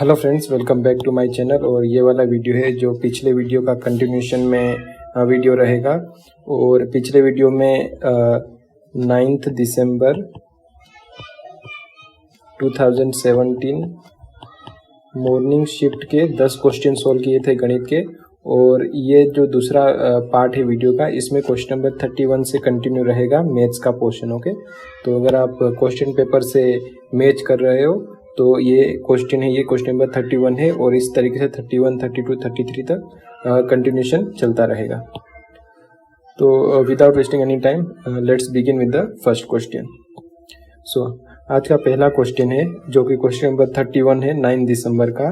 Hello friends, welcome back to my channel. और ये वाला वीडियो है जो पिछले वीडियो का कंटिन्यूशन में वीडियो रहेगा। और पिछले वीडियो में 9 दिसंबर 2017 मॉर्निंग शिफ्ट के 10 क्वेश्चन सॉल्व किए थे गणित के। और ये जो दूसरा पार्ट है वीडियो का, इसमें क्वेश्चन नंबर 31 से कंटिन्यू रहेगा मैथ्स का पोर्शन। ओके, तो अगर आप क्वेश्चन पेपर से मैच कर रहे हो तो ये क्वेश्चन है, ये क्वेश्चन नंबर 31 है। और इस तरीके से 31, 32, 33 तक कंटिन्यूशन चलता रहेगा। तो without wasting any time let's begin with the first question. So आज का पहला क्वेश्चन है जो कि क्वेश्चन नंबर 31 है 9 दिसंबर का।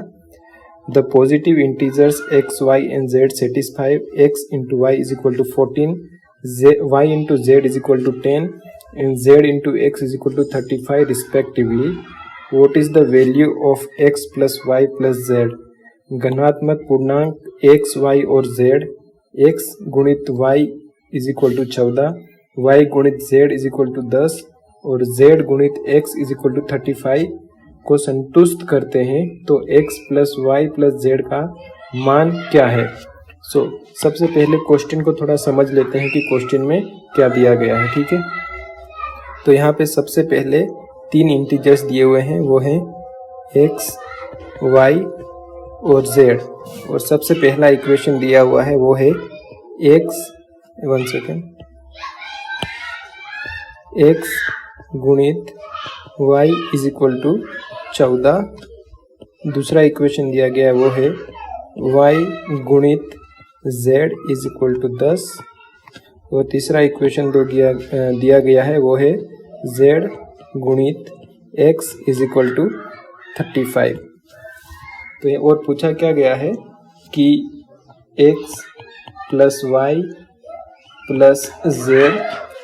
The positive integers x, y and z satisfy x into y is equal to 14, y into z is equal to 10 and z into x is equal to 35 respectively. What is the value of x plus y plus z? घनात्मक पूर्णांक x, y और z, x गुणित y is equal to 14, y गुणित z is equal to 10 और z गुणित x is equal to 35 को संतुष्ट करते हैं, तो x plus Y plus Z का मान क्या है। सबसे पहले क्वेश्चन को थोड़ा समझ लेते हैं कि क्वेश्चन में क्या दिया गया है। ठीक है, तो यहाँ पे सबसे पहले 3 इंटीजर्स दिए हुए हैं, वो हैं x, y और z। और सबसे पहला इक्वेशन दिया हुआ है वो है x गुणित y इज इक्वल टू 14। दूसरा इक्वेशन दिया गया है वो है y गुणित z इज इक्वल टू 10। और तीसरा इक्वेशन दिया गया है वो है z गुणित x इज इक्वल टू 35। तो ये और पूछा क्या गया है कि x plus Y plus z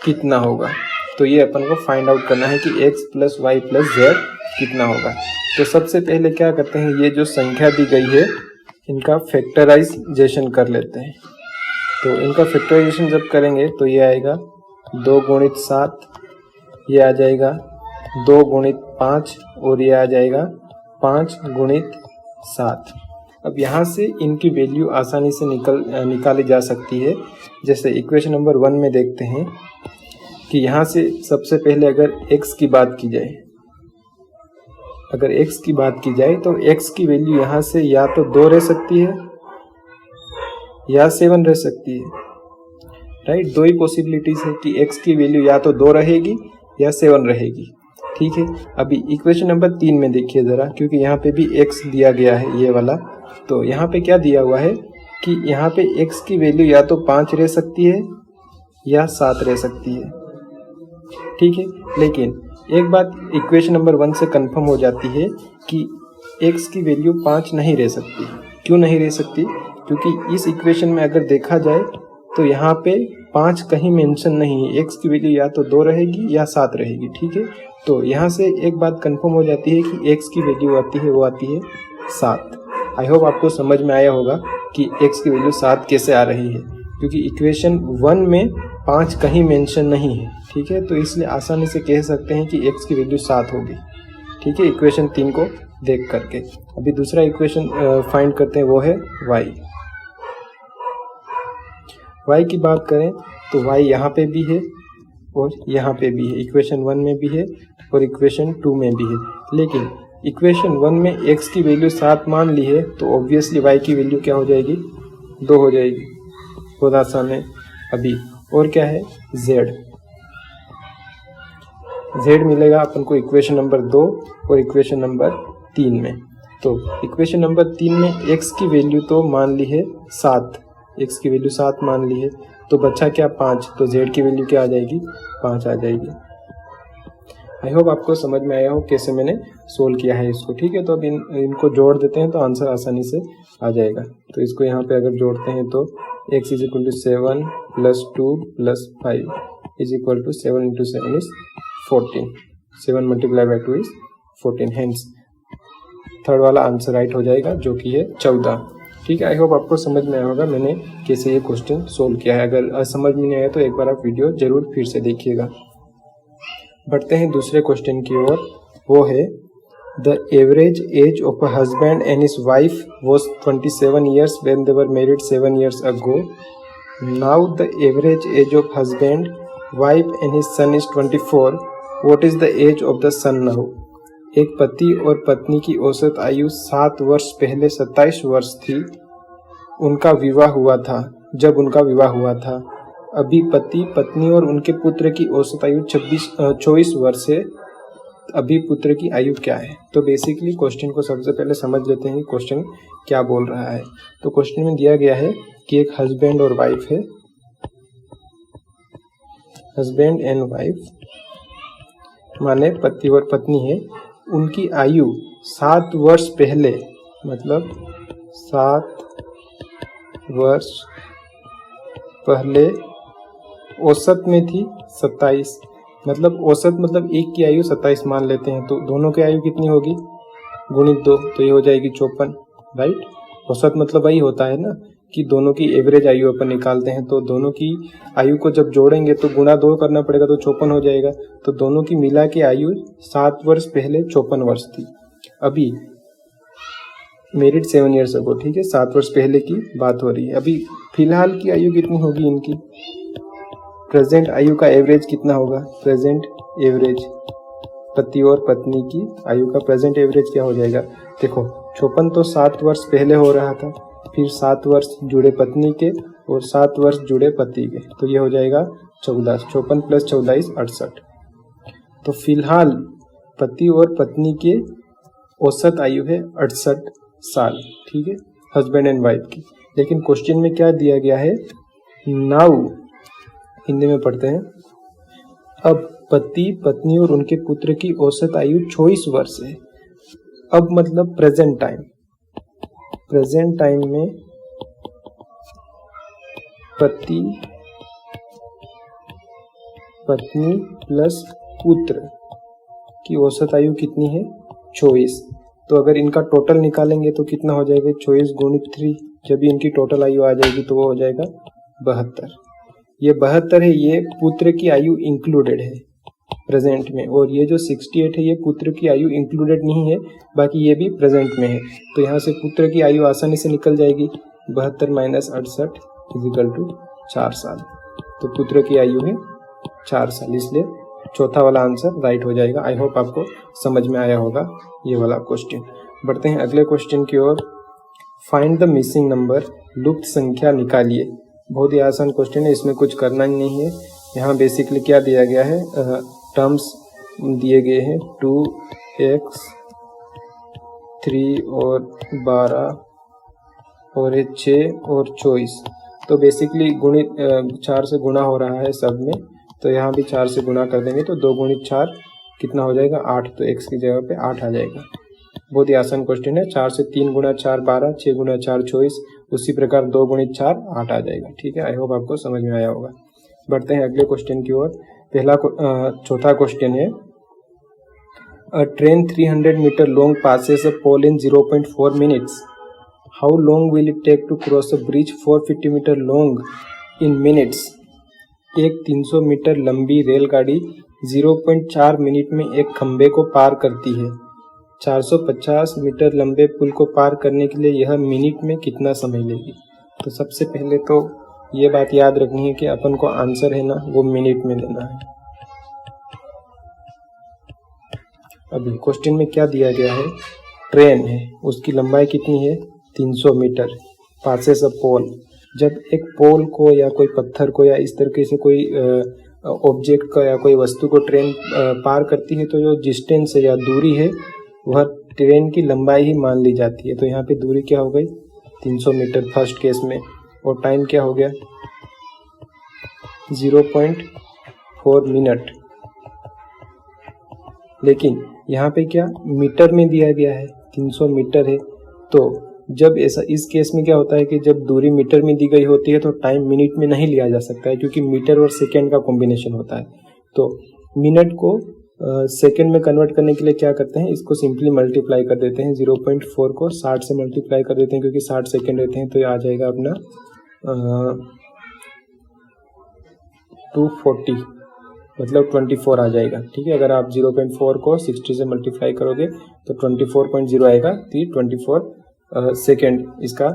कितना होगा। तो ये अपन को फाइंड आउट करना है कि x plus Y plus z कितना होगा। तो सबसे पहले क्या करते हैं, ये जो संख्या दी गई है इनका फैक्टराइजेशन कर लेते हैं। तो इनका फैक्टराइजेशन जब करेंगे तो ये आएगा 2 गुणित 7, ये आ जाएगा 2 गुणित 5 और ये आ जाएगा 5 गुणित 7। अब यहाँ से इनकी वैल्यू आसानी से निकाली जा सकती है। जैसे इक्वेशन नंबर 1 में देखते हैं कि यहाँ से सबसे पहले अगर x की बात की जाए, तो x की वैल्यू यहाँ से या तो 2 रह सकती है या 7 रह सकती है। राइट, 2 ही पॉसिबिलिटीज है कि x की वैल्यू या तो 2 रहेगी या 7 रहेगी। ठीक है, अभी इक्वेशन नंबर 3 में देखिए ज़रा, क्योंकि यहाँ पे भी x दिया गया है ये वाला। तो यहाँ पे क्या दिया हुआ है कि यहाँ पे x की वैल्यू या तो 5 रह सकती है या 7 रह सकती है। ठीक है, लेकिन एक बात इक्वेशन नंबर 1 से कंफर्म हो जाती है कि x की वैल्यू 5 नहीं रह सकती। क्यों नहीं रह सकती? क्योंकि इस इक्वेशन में अगर देखा जाए तो यहाँ पे 5 कहीं मेंशन नहीं है। x की वैल्यू या तो 2 रहेगी या 7 रहेगी। ठीक है, तो यहाँ से एक बात कंफर्म हो जाती है कि x की वैल्यू आती है, वो आती है 7। आई होप आपको समझ में आया होगा कि x की वैल्यू 7 कैसे आ रही है, क्योंकि इक्वेशन 1 में 5 कहीं मेंशन नहीं है। ठीक है, तो इसलिए आसानी से कह सकते हैं कि x की वैल्यू 7 होगी। ठीक है, इक्वेशन 3 को देख करके। अभी दूसरा इक्वेशन फाइंड करते हैं, वो है y की बात करें तो y यहाँ पे भी है और यहाँ पे भी है। इक्वेशन 1 में भी है और इक्वेशन 2 में भी है। लेकिन इक्वेशन 1 में x की वैल्यू 7 मान ली है, तो ऑब्वियसली y की वैल्यू क्या हो जाएगी, 2 हो जाएगी। बहुत आसान है। अभी और क्या है, z मिलेगा अपन को इक्वेशन नंबर 2 और इक्वेशन नंबर 3 में। तो इक्वेशन नंबर 3 में x की वैल्यू तो मान ली है 7, x की वैल्यू 7 मान ली है, तो बचा क्या, 5। तो z की वैल्यू क्या आ जाएगी, 5 आ जाएगी। आई होप आपको समझ में आया हो कैसे मैंने सोल्व किया है इसको। ठीक है, तो अब इनको जोड़ देते हैं तो आंसर आसानी से आ जाएगा। तो इसको यहाँ पे अगर जोड़ते हैं तो x is equal to 7 plus 2 plus 5 is equal to 7 into 7 is 14। 7 multiply by 2 is 14। Hence third वाला आंसर राइट हो जाएगा, जो कि है 14। ठीक है, आई होप आपको समझ में आया होगा मैंने कैसे ये क्वेश्चन सोल्व किया है। अगर समझ में नहीं आया तो एक बार आप वीडियो जरूर फिर से देखिएगा। बढ़ते हैं दूसरे क्वेश्चन की ओर, वो है The average age of a husband and his wife was 27 years when they were married 7 years ago. Now the average age of husband, wife and his son is 24. What is the age of the son now? एक पति और पत्नी की औसत आयु 7 वर्ष पहले 27 वर्ष थी। उनका विवाह हुआ था जब उनका विवाह हुआ था। अभी पति पत्नी और उनके पुत्र की औसत आयु 24 वर्ष है। अभी पुत्र की आयु क्या है? तो बेसिकली क्वेश्चन को सबसे पहले समझ लेते हैं कि क्वेश्चन क्या बोल रहा है। तो क्वेश्चन में दिया गया है कि एक हस्बैंड और वाइफ है, हस्बैंड एंड वाइफ माने पति और पत्नी है। उनकी आयु 7 वर्ष पहले, मतलब 7 वर्ष पहले औसत में थी 27, मतलब औसत मतलब एक की आयु 27 मान लेते हैं, तो दोनों की आयु कितनी होगी? गुणित 2, तो ये हो जाएगी 54, राइट। औसत मतलब वही होता है ना कि दोनों की एवरेज आयु अपन निकालते हैं, तो दोनों की आयु को जब जोड़ेंगे तो गुणा 2 करना पड़ेगा, तो 54 हो जाएगा। तो दोनों की मिला के आयु 7 वर्ष पहले 54 वर्ष थी। अभी मैरिड 7 ईयर्स अगो, ठीक है, 7 वर्ष पहले की बात हो रही है। अभी फिलहाल की आयु कितनी होगी इनकी? प्रेजेंट आयु का एवरेज कितना होगा? प्रेजेंट एवरेज पति और पत्नी की आयु का प्रेजेंट एवरेज क्या हो जाएगा? देखो 54 तो 7 वर्ष पहले हो रहा था, फिर 7 वर्ष जुड़े पत्नी के और 7 वर्ष जुड़े पति के, तो ये हो जाएगा 14। 54 प्लस 14 68। तो फिलहाल पति और पत्नी के औसत आयु है 68 साल, ठीक है, हस्बैंड एंड वाइफ की। लेकिन क्वेश्चन में क्या दिया गया है? नाउ, हिंदी में पढ़ते हैं। अब पति पत्नी और उनके पुत्र की औसत आयु 24 वर्ष है। अब मतलब प्रेजेंट टाइम, प्रेजेंट टाइम में पति पत्नी प्लस पुत्र की औसत आयु कितनी है? 24। तो अगर इनका टोटल निकालेंगे तो कितना हो जाएगा? 24 गुणित 3। जब भी इनकी टोटल आयु आ जाएगी तो वो हो जाएगा 72। ये 72 है, ये पुत्र की आयु इंक्लूडेड है प्रेजेंट में, और ये जो 68 है ये पुत्र की आयु इंक्लूडेड नहीं है, बाकी ये भी प्रेजेंट में है। तो यहाँ से पुत्र की आयु आसानी से निकल जाएगी, 72 माइनस 68 इजिकल टू 4 साल। तो पुत्र की आयु है 4 साल, इसलिए चौथा वाला आंसर राइट हो जाएगा। आई होप आपको समझ में आया होगा ये वाला क्वेश्चन। बढ़ते हैं अगले क्वेश्चन की ओर। फाइंड द मिसिंग नंबर, लुप्त संख्या निकालिए। बहुत ही आसान क्वेश्चन है, इसमें कुछ करना ही नहीं है। यहाँ बेसिकली क्या दिया गया है? टर्म्स दिए गए हैं 2x 3 और 12 और 6 और 24। तो बेसिकली गुणित 4 से गुणा हो रहा है सब में, तो यहाँ भी 4 से गुणा कर देंगे तो 2 गुणित 4 कितना हो जाएगा? 8। तो x की जगह पे 8 आ जाएगा। बहुत ही आसान क्वेश्चन है। 4 से 3 गुणा 4 12, 6 गुणा 4 24, उसी प्रकार 2 गुणित 4 8 आ जाएगा, ठीक है। आई होप आपको समझ में आया होगा। बढ़ते हैं अगले क्वेश्चन की ओर। चौथा क्वेश्चन है, a train 300 metre long passes a pole in 0.4 minutes. How long will it take to cross a bridge 450 metre long in minutes? एक 300 मीटर लंबी रेलगाड़ी 0.4 मिनट में एक खंबे को पार करती है। 450 मीटर लंबे पुल को पार करने के लिए यह मिनट में कितना समय लेगी? तो सबसे पहले तो ये बात याद रखनी है कि अपन को आंसर है ना वो मिनट में लेना है। अभी क्वेश्चन में क्या दिया गया है? ट्रेन है, उसकी लंबाई कितनी है? 300 मीटर। पासेस अ पोल, जब एक पोल को या कोई पत्थर को या इस तरीके से कोई ऑब्जेक्ट का या कोई वस्तु को ट्रेन पार करती है तो जो डिस्टेंस है या दूरी है वह ट्रेन की लंबाई ही मान ली जाती है। तो यहाँ पे दूरी क्या हो गई? 300 मीटर फर्स्ट केस में, और टाइम क्या हो गया? 0.4 मिनट। लेकिन यहाँ पे क्या मीटर में दिया गया है? 300 मीटर है। तो जब ऐसा इस केस में क्या होता है कि जब दूरी मीटर में दी गई होती है तो टाइम मिनट में नहीं लिया जा सकता है, क्योंकि मीटर और सेकेंड का कॉम्बिनेशन होता है। तो मिनट को सेकेंड में कन्वर्ट करने के लिए क्या करते हैं? इसको सिंपली मल्टीप्लाई कर देते हैं। 0.4 को 60 से मल्टीप्लाई कर देते हैं, क्योंकि 60 सेकेंड रहते हैं, तो ये आ जाएगा अपना 240 मतलब 24 आ जाएगा। ठीक है, अगर आप 0.4 को 60 से मल्टीप्लाई करोगे तो 24.0 आएगा। 24 सेकेंड, इसका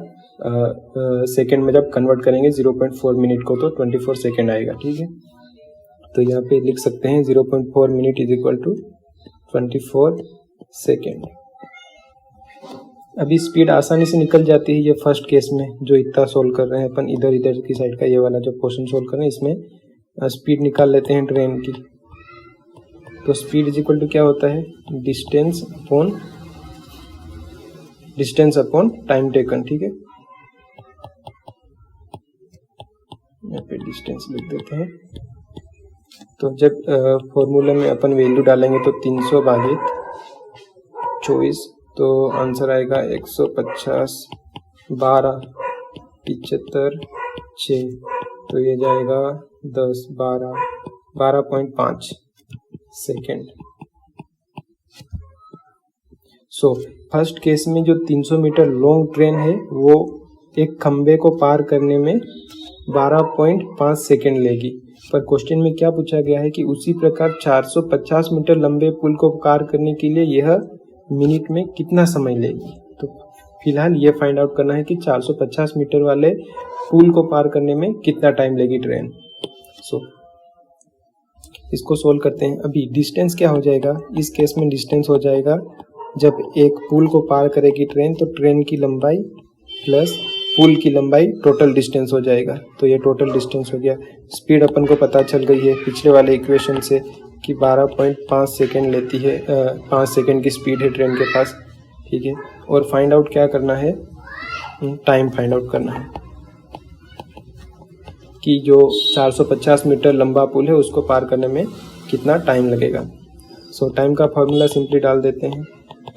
सेकेंड में जब कन्वर्ट करेंगे 0.4 मिनट को तो 24 सेकेंड आएगा। ठीक है, तो यहाँ पे लिख सकते हैं 0.4 minute is equal to 24 second. अभी स्पीड आसानी से निकल जाती है ये फर्स्ट केस में, जो इतना सोल्व कर रहे हैं अपन, इधर इधर की साइड का ये वाला जो क्वेश्चन सोल्व कर रहे हैं, इसमें स्पीड निकाल लेते हैं ट्रेन की। तो स्पीड इज इक्वल टू क्या होता है, डिस्टेंस अपॉन टाइम टेकन। ठीक है, यहाँ पे डिस्टेंस लिख देते हैं। तो जब फॉर्मूला में अपन वैल्यू डालेंगे तो 300 भागित 24, तो आंसर आएगा 150, 12, 75, 6, तो ये जाएगा 10, 12.5 सेकेंड। सो फर्स्ट केस में जो 300 मीटर लॉन्ग ट्रेन है वो एक खंबे को पार करने में 12.5 सेकेंड लेगी, पर क्वेश्चन में क्या पूछा गया है कि उसी प्रकार 450 मीटर लंबे पुल को पार करने के लिए यह मिनट में कितना समय लेगी। तो फिलहाल ये फाइंड आउट करना है कि 450 मीटर वाले पुल को पार करने में कितना टाइम लेगी ट्रेन। सो इसको सोल्व करते हैं। अभी डिस्टेंस क्या हो जाएगा, इस केस में डिस्टेंस हो जाएगा, जब एक पुल को पार करेगी ट्रेन तो ट्रेन की लंबाई प्लस पुल की लंबाई टोटल डिस्टेंस हो जाएगा। तो ये टोटल डिस्टेंस हो गया। स्पीड अपन को पता चल गई है पिछले वाले इक्वेशन से कि 12.5 सेकेंड लेती है, 5 सेकेंड की स्पीड है ट्रेन के पास। ठीक है, और फाइंड आउट क्या करना है, टाइम फाइंड आउट करना है कि जो 450 मीटर लंबा पुल है उसको पार करने में कितना टाइम लगेगा। सो टाइम का फॉर्मूला सिंपली डाल देते हैं,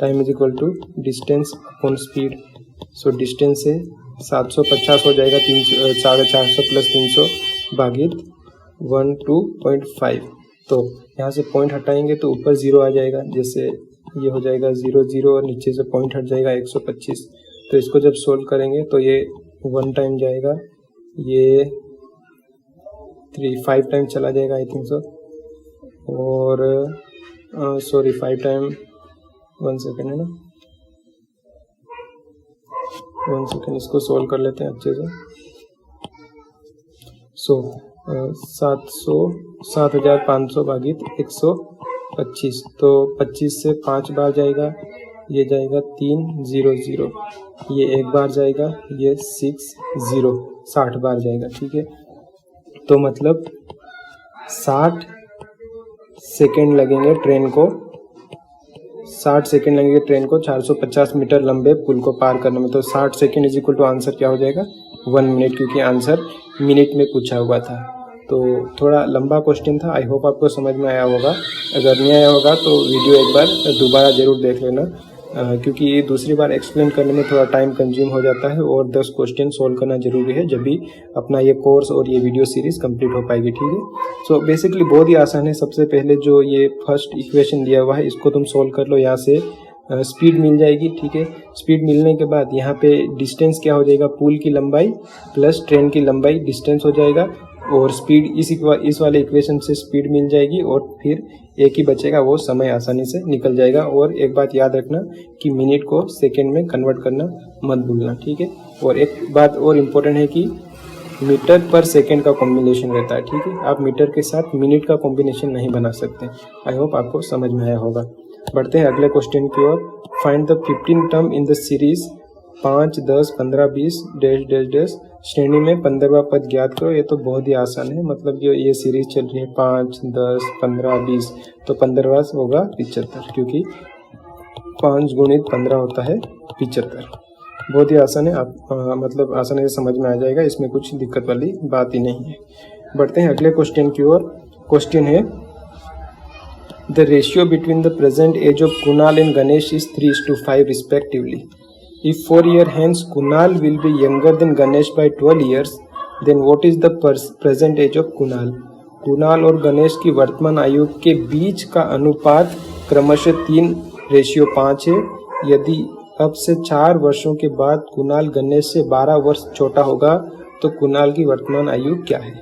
time is equal to distance upon speed. So distance से 750 हो जाएगा, 450 प्लस 300 भागित 12.5। तो यहाँ से पॉइंट हटाएंगे तो ऊपर 0 आ जाएगा, जैसे ये हो जाएगा 0 0 और नीचे से पॉइंट हट जाएगा 125। तो इसको जब सोल्व करेंगे तो ये 1 टाइम जाएगा, ये 5 टाइम चला जाएगा आई थिंक सो, और 5 टाइम 1 सेकेंड है ना, 1 सेकेंड, इसको सोल्व कर लेते हैं अच्छे से। 7500 भागित 125, तो 25 से 5 बार जाएगा, ये जाएगा 300, ये 1 बार जाएगा, ये 60 बार जाएगा। ठीक है, तो मतलब 60 सेकेंड लगेंगे ट्रेन को, 60 सेकेंड लगेंगे ट्रेन को 450 मीटर लंबे पुल को पार करने में। तो 60 second is equal to answer क्या हो जाएगा, 1 मिनट, क्योंकि आंसर मिनट में पूछा हुआ था। तो थोड़ा लंबा क्वेश्चन था, आई होप आपको समझ में आया होगा। अगर नहीं आया होगा तो वीडियो एक बार दोबारा ज़रूर देख लेना, क्योंकि ये दूसरी बार एक्सप्लेन करने में थोड़ा टाइम कंज्यूम हो जाता है, और 10 क्वेश्चन सोल्व करना जरूरी है, जब भी अपना ये कोर्स और ये वीडियो सीरीज़ कंप्लीट हो पाएगी। ठीक है, सो बेसिकली बहुत ही आसान है। सबसे पहले जो ये फर्स्ट इक्वेशन दिया हुआ है इसको तुम सोल्व कर लो, यहाँ से स्पीड मिल जाएगी। ठीक है, स्पीड मिलने के बाद यहाँ पे डिस्टेंस क्या हो जाएगा, पुल की लंबाई प्लस ट्रेन की लंबाई डिस्टेंस हो जाएगा, और स्पीड इस वाले इक्वेशन से स्पीड मिल जाएगी, और फिर एक ही बचेगा, वो समय आसानी से निकल जाएगा। और एक बात याद रखना कि मिनट को सेकेंड में कन्वर्ट करना मत भूलना। ठीक है, और एक बात और इम्पोर्टेंट है कि मीटर पर सेकेंड का कॉम्बिनेशन रहता है। ठीक है, आप मीटर के साथ मिनट का कॉम्बिनेशन नहीं बना सकते। आई होप आपको समझ में आया होगा। बढ़ते हैं अगले क्वेश्चन की ओर। Find the 15 term in the series 5, 10, 15, 20 dash dash dash, श्रेणी में 15वां पद ज्ञात करो। ये तो बहुत ही आसान है, मतलब जो ये सीरीज चल रही है 5, 10, 15, 20, तो 15वां होगा 75, क्योंकि 5 गुणित 15 होता है 75। बहुत ही आसान है, आप मतलब आसानी से समझ में आ जाएगा, इसमें कुछ दिक्कत वाली बात ही नहीं है। बढ़ते हैं अगले क्वेश्चन की ओर। क्वेश्चन है the ratio between the present age of Kunal and Ganesh is 3:5 respectively. If 4 years hence Kunal will be younger than Ganesh by 12 years, then what is the present age of Kunal? Kunal और गणेश की वर्तमान आयु के बीच का अनुपात क्रमशः 3:5 है। यदि अब से 4 वर्षों के बाद कुणाल गणेश से 12 वर्ष छोटा होगा तो कुणाल की वर्तमान आयु क्या है।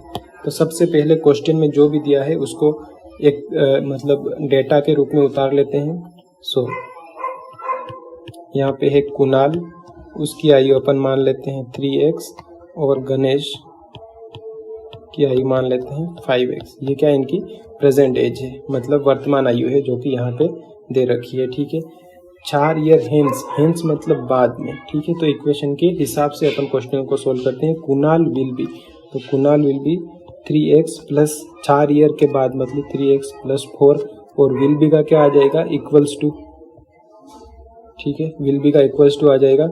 तो सबसे पहले क्वेश्चन में जो भी दिया है उसको एक मतलब डेटा के रूप में उतार लेते हैं। सो यहाँ पे है कुणाल, उसकी आयु अपन मान लेते हैं 3x और गणेश की आयु मान लेते हैं 5x। ये क्या इनकी प्रेजेंट एज है, मतलब वर्तमान आयु है जो कि यहाँ पे दे रखी है। ठीक है, 4 ईयर हेंस, हेंस मतलब बाद में। ठीक है, तो इक्वेशन के हिसाब से अपन क्वेश्चन को सोल्व करते हैं। कुणाल विल बी, तो Kunal will be 3x plus 4 year के बाद मतलब 3x प्लस 4, और विल बी का क्या आ जाएगा इक्वल्स टू, ठीक है, विल बी का इक्वल्स टू आ जाएगा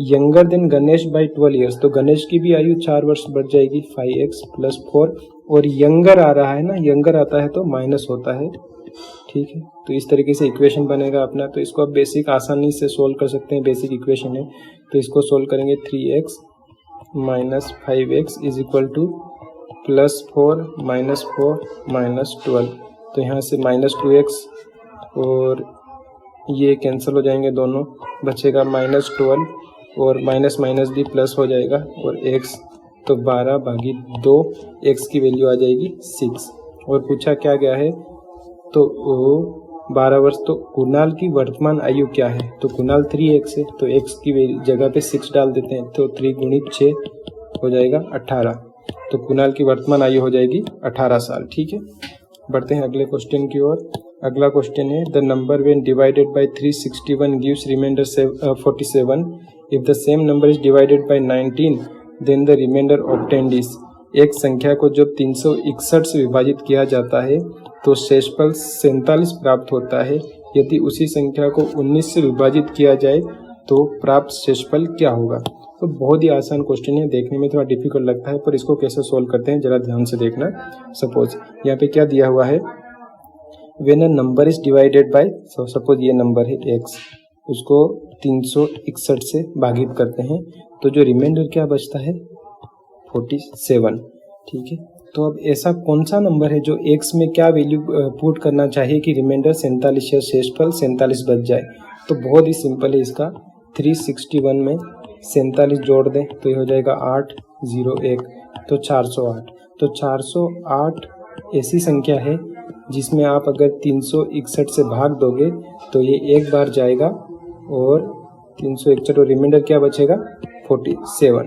younger than Ganesh by 12 years, तो गणेश की भी आयु 4 वर्ष बढ़ जाएगी 5x प्लस 4, और यंगर आ रहा है ना, यंगर आता है तो माइनस होता है। ठीक है, तो इस तरीके से इक्वेशन बनेगा अपना। तो इसको आप बेसिक आसानी से सोल्व कर सकते हैं, बेसिक इक्वेशन है। तो इसको सोल्व करेंगे 3x minus 5x is equal two plus 4 minus 4 minus 12, तो यहाँ से माइनस 2x और ये कैंसिल हो जाएंगे दोनों, बचेगा माइनस 12 और माइनस माइनस भी प्लस हो जाएगा, और x तो 12/2, x की वैल्यू आ जाएगी 6। और पूछा क्या गया है, तो 12 वर्ष, तो कुणाल की वर्तमान आयु क्या है, तो कुणाल 3x है, तो x की जगह पे 6 डाल देते हैं, तो 3 गुणित 6 हो जाएगा 18, तो कुणाल की वर्तमान आयु हो जाएगी 18 साल। ठीक है, बढ़ते हैं अगले क्वेश्चन की ओर। अगला क्वेश्चन है the number when divided by 361 gives remainder 47, if the same number is divided by 19 then the remainder obtained is. एक संख्या को जब 361 से विभाजित किया जाता है तो शेषफल 47 प्राप्त होता है। यदि उसी संख्या को 19 से विभाजित किया जाए तो प्राप्त शेषफल क्या होगा। तो बहुत ही आसान क्वेश्चन है, देखने में थोड़ा डिफिकल्ट लगता है, पर इसको कैसे सोल्व करते हैं जरा ध्यान से देखना। सपोज यहाँ पे क्या दिया हुआ है, when a number is divided bye, suppose ये नंबर है x, उसको 361 से भागित करते हैं तो जो रिमाइंडर क्या बचता है 47। ठीक है, तो अब ऐसा कौन सा नंबर है जो x में क्या वैल्यू पुट करना चाहिए कि रिमाइंडर 47 या शेषफल 47 बच जाए। तो बहुत ही सिंपल है इसका, 361 में 47 जोड़ दें तो ये हो जाएगा 801, तो 408। तो 408 ऐसी संख्या है जिसमें आप अगर 361 से भाग दोगे तो ये एक बार जाएगा और 361 और रिमाइंडर क्या बचेगा 47,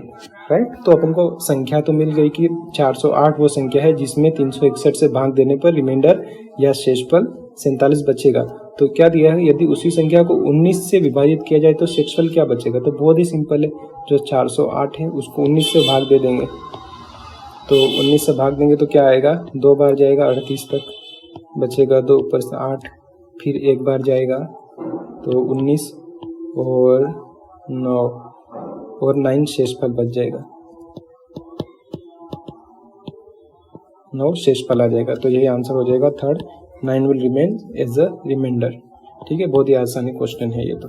राइट। तो अपन को संख्या तो मिल गई कि 408 वो संख्या है जिसमें 361 से भाग देने पर रिमाइंडर या शेषफल 47 बचेगा। तो क्या दिया है, यदि उसी संख्या को 19 से विभाजित किया जाए तो शेषफल क्या बचेगा। तो बहुत ही सिंपल है, जो 408 है उसको 19 से भाग दे देंगे, तो 19 से भाग देंगे तो क्या आएगा, 2 बार जाएगा 38 तक, बचेगा 2 ऊपर से 8, फिर एक बार जाएगा तो 19 और 9 और 9 शेषफल बच जाएगा, 9 शेषफल आ जाएगा। तो यही आंसर हो जाएगा third, 9 will remain as a remainder. ठीक है, बहुत ही आसानी क्वेश्चन है ये। तो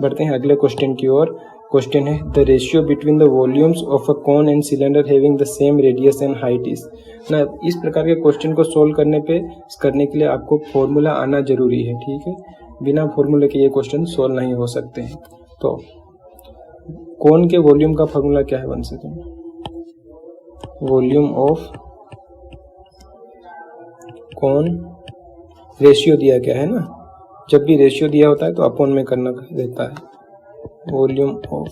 बढ़ते हैं अगले क्वेश्चन की ओर। क्वेश्चन है the ratio between the volumes of a cone and cylinder having the same radius and height is. ना इस प्रकार के क्वेश्चन को सोल्व करने के लिए आपको फॉर्मूला आना जरूरी है। ठीक है, बिना फॉर्मूले के ये क्वेश्चन सोल्व नहीं हो सकते हैं। तो कोन के वॉल्यूम का फॉर्मूला क्या है, 1 second, volume of cone, ratio दिया गया है ना, जब भी रेशियो दिया होता है तो अपॉन में करना रहता है। Volume of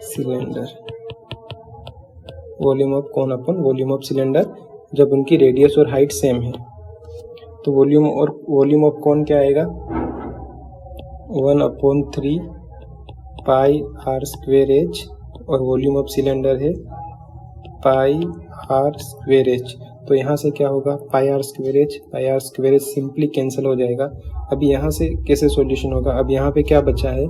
cylinder, volume of cone upon volume of cylinder, जब उनकी रेडियस और हाइट सेम है। तो वॉल्यूम ऑफ कोन क्या आएगा, 1/3 पाई आर स्क्वेयर एच, और वॉल्यूम ऑफ सिलेंडर है पाई आर स्क्वेयर एच। तो यहाँ से क्या होगा, pi r square h simply cancel हो जाएगा। अभी यहाँ से कैसे सॉल्यूशन होगा, अब यहाँ पे क्या बचा है,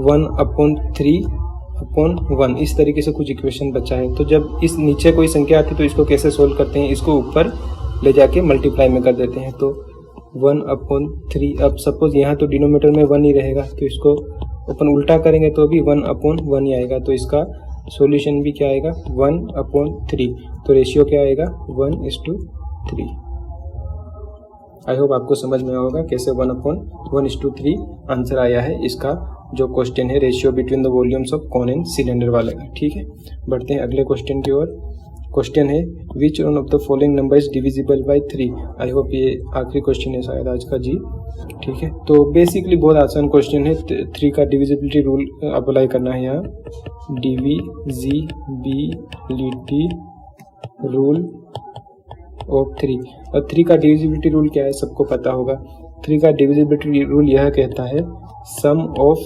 1/3/1, इस तरीके से कुछ इक्वेशन बचा है। तो जब इस नीचे कोई संख्या आती है तो इसको कैसे सोल्व करते हैं, इसको ऊपर ले जाके मल्टीप्लाई में कर देते हैं। तो 1/3, अब सपोज यहाँ तो डिनोमिनेटर में 1 ही रहेगा, तो इसको अपन उल्टा करेंगे तो भी 1/1 ही आएगा। तो इसका सॉल्यूशन भी क्या आएगा, 1/3। तो रेशियो क्या आएगा, 1:3। आई होप आपको समझ में होगा कैसे 1/1:3 आंसर आया है इसका जो क्वेश्चन है ratio between the volumes of cone and cylinder वाले का। ठीक है, बढ़ते हैं अगले क्वेश्चन की ओर। क्वेश्चन है which one of the following number is divisible by 3। I hope ये आखिरी क्वेश्चन है शायद आज का जी। ठीक है, तो बेसिकली बहुत आसान क्वेश्चन है। 3 का डिविजिबिलिटी रूल अप्लाई करना है यहाँ, डिविजिबिलिटी रूल ऑफ 3। और 3 का डिविजिबिलिटी रूल क्या है सबको पता होगा। 3 का डिविजिबिलिटी रूल यह कहता है sum of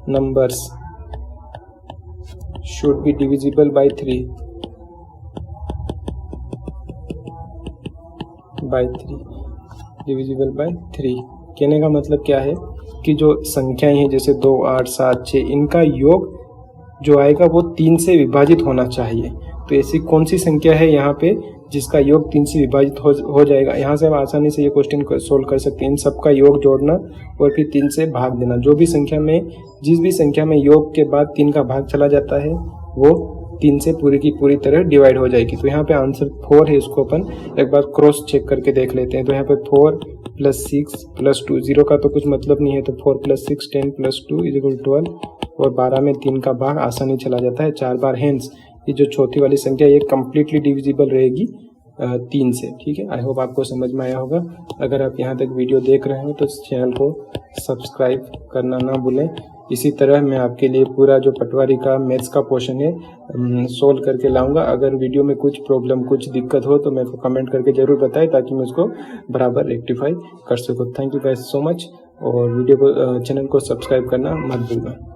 numbers should be divisible by 3 divisible by 3। कहने का मतलब क्या है कि जो संख्याएं हैं जैसे 2, 8, 7, 6, इनका योग जो आएगा वो 3 से विभाजित होना चाहिए। तो ऐसी कौन सी संख्या है यहाँ पे जिसका योग 3 से विभाजित हो जाएगा। यहाँ से हम आसानी से ये क्वेश्चन को सोल्व कर सकते हैं। इन सबका योग जोड़ना और फिर 3 से भाग देना। जो भी संख्या में जिस भी संख्या में योग के बाद 3 का भाग चला जाता है वो 3 से पूरी की पूरी तरह डिवाइड हो जाएगी। तो यहाँ पे आंसर 4 है। इसको अपन एक बार क्रॉस चेक करके देख लेते हैं। तो यहाँ पे 4 + 6 + 2, 0 का तो कुछ मतलब नहीं है, तो 4 + 6 10 + 2 = 12 और 12 में 3 का भाग आसानी चला जाता है 4 बार। हेंस ये जो चौथी वाली संख्या ये कम्प्लीटली डिविजिबल रहेगी 3 से। ठीक है, आई होप आपको समझ में आया होगा। अगर आप यहाँ तक वीडियो देख रहे हो तो इस चैनल को सब्सक्राइब करना ना भूलें। इसी तरह मैं आपके लिए पूरा जो पटवारी का मैथ्स का पोर्शन है सोल्व करके लाऊंगा। अगर वीडियो में कुछ प्रॉब्लम कुछ दिक्कत हो तो मेरे को कमेंट करके ज़रूर बताएं ताकि मैं उसको बराबर रेक्टिफाई कर सकूँ। Thank you guys so much, और वीडियो को चैनल को सब्सक्राइब करना मत भूलना।